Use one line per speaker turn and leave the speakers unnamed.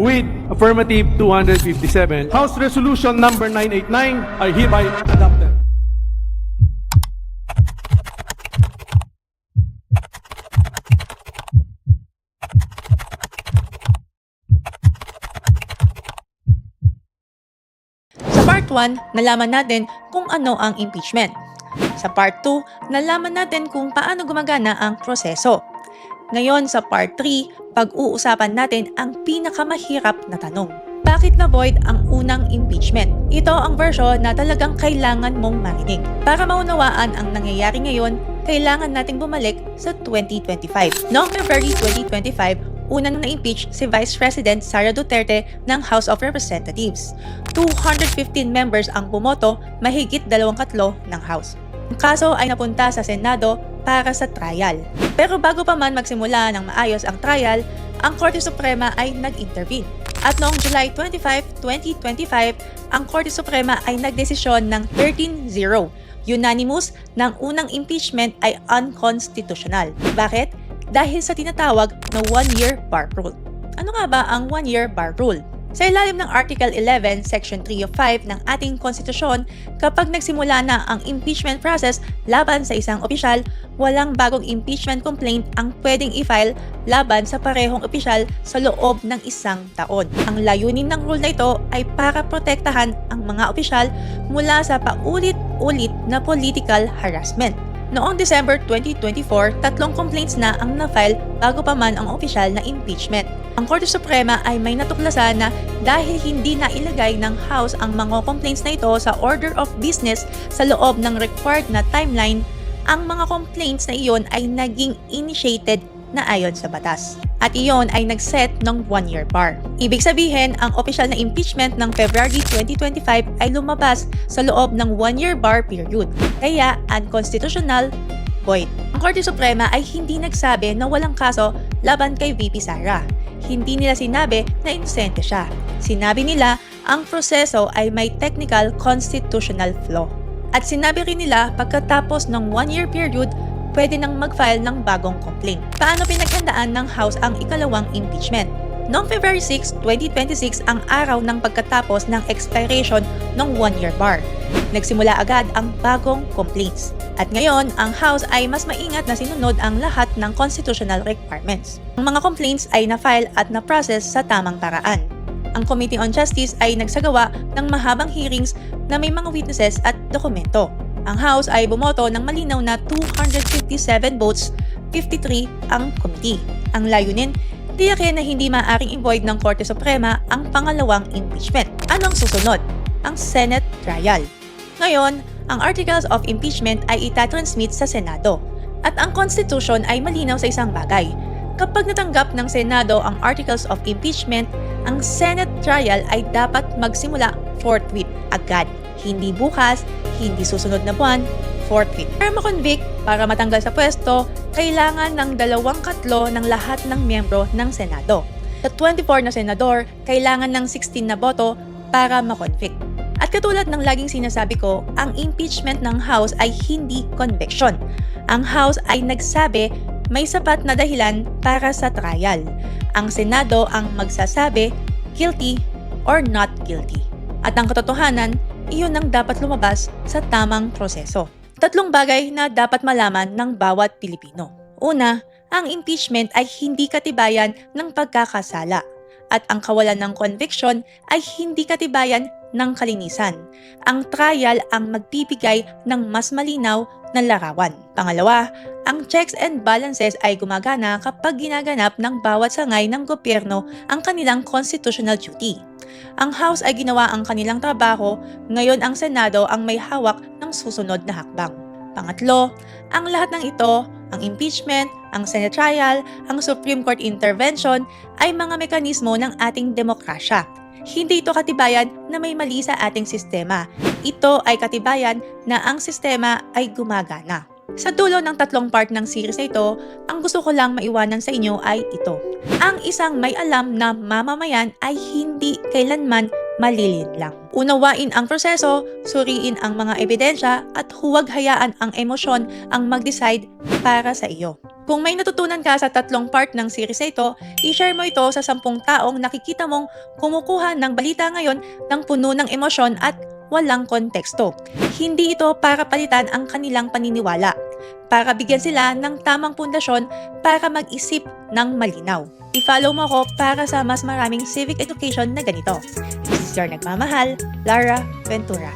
with affirmative 257. House Resolution number 989 are hereby adopted.
Sa Part 1, nalaman natin kung ano ang impeachment. Sa Part 2, nalaman natin kung paano gumagana ang proseso. Ngayon sa Part 3, pag-uusapan natin ang pinakamahirap na tanong. Bakit na-void ang unang impeachment? Ito ang version na talagang kailangan mong marinig. Para maunawaan ang nangyayari ngayon, kailangan nating bumalik sa 2025. Noong February 2025, unang na-impeach si Vice President Sara Duterte ng House of Representatives. 215 members ang bumoto, mahigit 2/3 ng House. Ang kaso ay napunta sa Senado para sa trial. Pero bago pa man magsimula ng maayos ang trial, ang Korte Suprema ay nag-intervene. At noong July 25, 2025, ang Korte Suprema ay nagdesisyon ng 13-0. Unanimous ng unang impeachment ay unconstitutional. Bakit? Dahil sa tinatawag na one-year bar rule. Ano nga ba ang one-year bar rule? Sa ilalim ng Article 11, Section 3 of 5 ng ating konstitusyon, kapag nagsimula na ang impeachment process laban sa isang opisyal, walang bagong impeachment complaint ang pwedeng i-file laban sa parehong opisyal sa loob ng isang taon. Ang layunin ng rule na ito ay para protektahan ang mga opisyal mula sa paulit-ulit na political harassment. Noong December 2024, 3 complaints na ang na-file bago pa man ang opisyal na impeachment. Ang Korte Suprema ay may natuklasan na dahil hindi na ilagay ng House ang mga complaints na ito sa order of business sa loob ng required na timeline, ang mga complaints na iyon ay naging initiated na ayon sa batas. At iyon ay nag-set ng one-year bar. Ibig sabihin, ang opisyal na impeachment ng February 2025 ay lumabas sa loob ng one-year bar period. Kaya, unconstitutional, void. Ang Korte Suprema ay hindi nagsabi na walang kaso laban kay VP Sara. Hindi nila sinabi na inosente siya. Sinabi nila ang proseso ay may technical constitutional flaw. At sinabi rin nila pagkatapos ng one-year period, pwede nang mag-file ng bagong complaint. Paano pinaghandaan ng House ang ikalawang impeachment? Noong February 6, 2026 ang araw ng pagkatapos ng expiration ng one-year bar. Nagsimula agad ang bagong complaints. At ngayon, ang House ay mas maingat na sinunod ang lahat ng constitutional requirements. Ang mga complaints ay na-file at na-process sa tamang paraan. Ang Committee on Justice ay nagsagawa ng mahabang hearings na may mga witnesses at dokumento. Ang House ay bumoto ng malinaw na 257 votes, 53 ang committee. Ang layunin, tiyakin na hindi maaaring i-void ng Korte Suprema ang pangalawang impeachment. Anong susunod? Ang Senate trial. Ngayon, ang Articles of Impeachment ay itatransmit sa Senado. At ang Constitution ay malinaw sa isang bagay. Kapag natanggap ng Senado ang Articles of Impeachment, ang Senate trial ay dapat magsimula forthwith, agad. Hindi bukas, hindi susunod na buwan, forthwith. Para makonvict, para matanggal sa pwesto, kailangan ng 2/3 ng lahat ng miyembro ng Senado. Sa 24 na senador, kailangan ng 16 na boto para makonvict. At katulad ng laging sinasabi ko, ang impeachment ng House ay hindi conviction. Ang House ay nagsabi may sapat na dahilan para sa trial. Ang Senado ang magsasabi guilty or not guilty. At ang katotohanan, iyon ang dapat lumabas sa tamang proseso. 3 bagay na dapat malaman ng bawat Pilipino. Una, ang impeachment ay hindi katibayan ng pagkakasala at ang kawalan ng conviction ay hindi katibayan ng kalinisan. Ang trial ang magbibigay ng mas malinaw na larawan. Pangalawa, ang checks and balances ay gumagana kapag ginaganap ng bawat sangay ng gobyerno ang kanilang constitutional duty. Ang House ay ginawa ang kanilang trabaho, ngayon ang Senado ang may hawak ng susunod na hakbang. Pangatlo, ang lahat ng ito, ang impeachment, ang Senate trial, ang Supreme Court intervention ay mga mekanismo ng ating demokrasya. Hindi ito katibayan na may mali sa ating sistema. Ito ay katibayan na ang sistema ay gumagana. Sa dulo ng 3 part ng series na ito, ang gusto ko lang maiwanan sa inyo ay ito. Ang isang may alam na mamamayan ay hindi kailanman malilin lang. Unawain ang proseso, suriin ang mga ebidensya at huwag hayaan ang emosyon ang mag-decide para sa iyo. Kung may natutunan ka sa 3 part ng series na ito, i-share mo ito sa 10 taong nakikita mong kumukuha ng balita ngayon ng puno ng emosyon at walang konteksto. Hindi ito para palitan ang kanilang paniniwala, para bigyan sila ng tamang pundasyon para mag-isip ng malinaw. I-follow mo ako para sa mas maraming civic education na ganito. This is your nagmamahal, Lara Ventura.